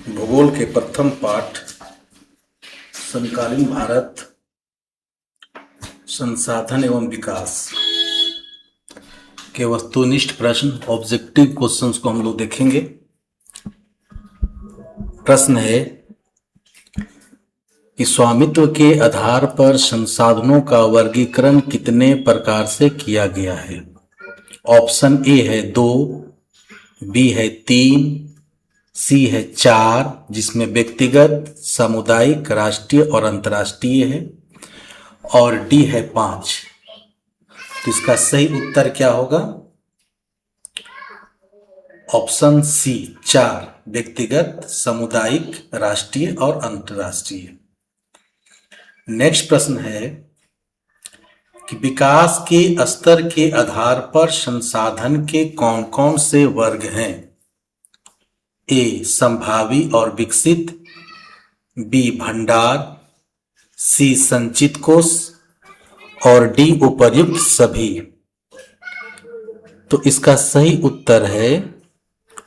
भूगोल के प्रथम पाठ समकालीन भारत संसाधन एवं विकास के वस्तुनिष्ठ प्रश्न ऑब्जेक्टिव क्वेश्चंस को हम लोग देखेंगे। प्रश्न है कि स्वामित्व के आधार पर संसाधनों का वर्गीकरण कितने प्रकार से किया गया है। ऑप्शन ए है 2, बी है 3, सी है 4 जिसमें व्यक्तिगत, सामुदायिक, राष्ट्रीय और अंतर्राष्ट्रीय है, और डी है 5। तो इसका सही उत्तर क्या होगा? ऑप्शन सी 4, व्यक्तिगत, सामुदायिक, राष्ट्रीय और अंतर्राष्ट्रीय। नेक्स्ट प्रश्न है कि विकास के स्तर के आधार पर संसाधन के कौन कौन से वर्ग हैं। ए संभावी और विकसित, बी भंडार, सी संचित कोष और डी उपर्युक्त सभी। तो इसका सही उत्तर है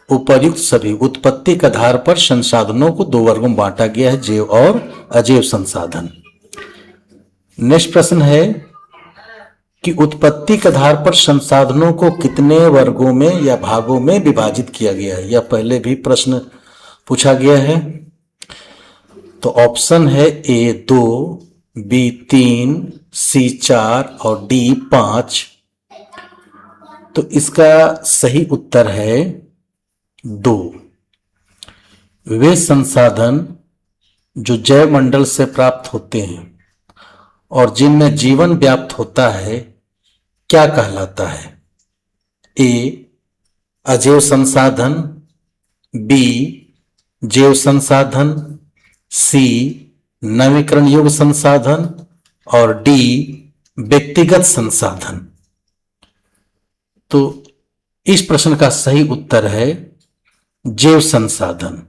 उपर्युक्त सभी। उत्पत्ति के आधार पर संसाधनों को 2 वर्गों में बांटा गया है, जैव और अजैव संसाधन। नेक्स्ट प्रश्न है कि उत्पत्ति के आधार पर संसाधनों को कितने वर्गों में या भागों में विभाजित किया गया है। यह पहले भी प्रश्न पूछा गया है। तो ऑप्शन है ए 2, बी 3, सी 4 और डी 5। तो इसका सही उत्तर है 2। वे संसाधन जो जैव मंडल से प्राप्त होते हैं और जिनमें जीवन व्याप्त होता है क्या कहलाता है। ए अजैव संसाधन, बी जैव संसाधन, सी नवीकरण योग्य संसाधन और डी व्यक्तिगत संसाधन। तो इस प्रश्न का सही उत्तर है जैव संसाधन।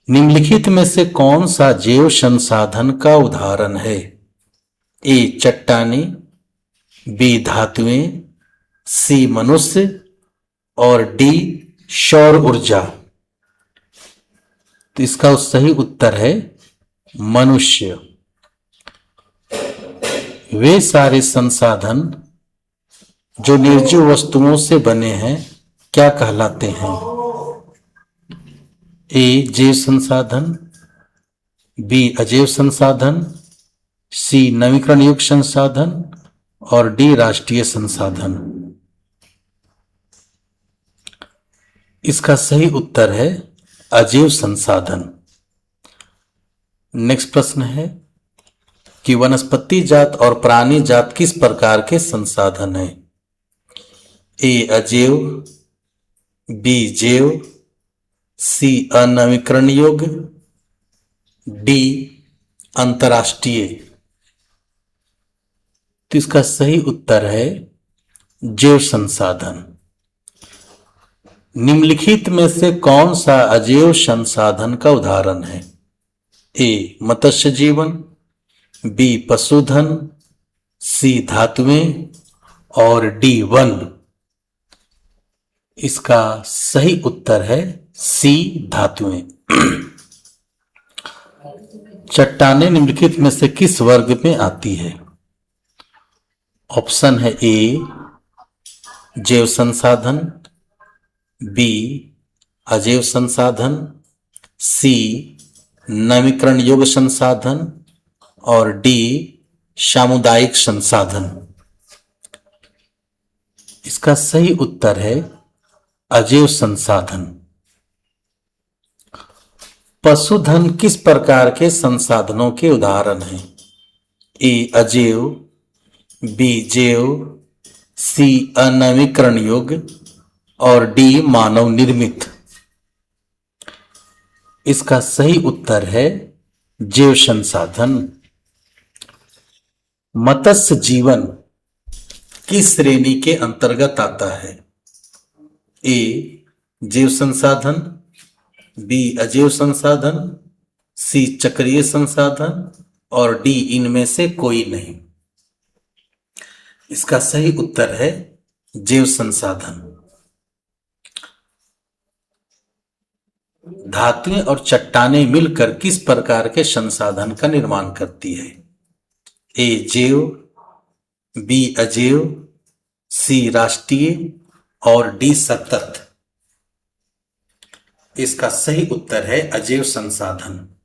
निम्नलिखित में से कौन सा जैव संसाधन का उदाहरण है। ए चट्टानी, बी धातुएं, सी मनुष्य और डी सौर ऊर्जा। तो इसका सही उत्तर है मनुष्य। वे सारे संसाधन जो निर्जीव वस्तुओं से बने हैं क्या कहलाते हैं। ए जैव संसाधन, बी अजैव संसाधन, सी नवीकरण योग्य संसाधन और डी राष्ट्रीय संसाधन। इसका सही उत्तर है अजैव संसाधन। नेक्स्ट प्रश्न है कि वनस्पति जात और प्राणी जात किस प्रकार के संसाधन हैं। ए अजैव, बी जैव, सी अनवीकरण योग्य, डी अंतर्राष्ट्रीय। तो इसका सही उत्तर है जैव संसाधन। निम्नलिखित में से कौन सा अजैव संसाधन का उदाहरण है। ए मत्स्य जीवन, बी पशुधन, सी धातुएं और डी वन। इसका सही उत्तर है सी धातुएं। चट्टानें निम्नलिखित में से किस वर्ग में आती है। ऑप्शन है ए जैव संसाधन, बी अजैव संसाधन, सी नवीकरण योग्य संसाधन और डी सामुदायिक संसाधन। इसका सही उत्तर है अजैव संसाधन। पशुधन किस प्रकार के संसाधनों के उदाहरण हैं। ए अजैव, बी जैव, सी अनवीकरण योग्य और डी मानव निर्मित। इसका सही उत्तर है जैव संसाधन। मत्स्य जीवन किस श्रेणी के अंतर्गत आता है। ए जैव संसाधन, बी अजैव संसाधन, सी चक्रीय संसाधन और डी इनमें से कोई नहीं। इसका सही उत्तर है जैव संसाधन। धातुएं और चट्टानें मिलकर किस प्रकार के संसाधन का निर्माण करती है? ए जैव, बी अजैव, सी राष्ट्रीय और डी सतत। इसका सही उत्तर है अजैव संसाधन।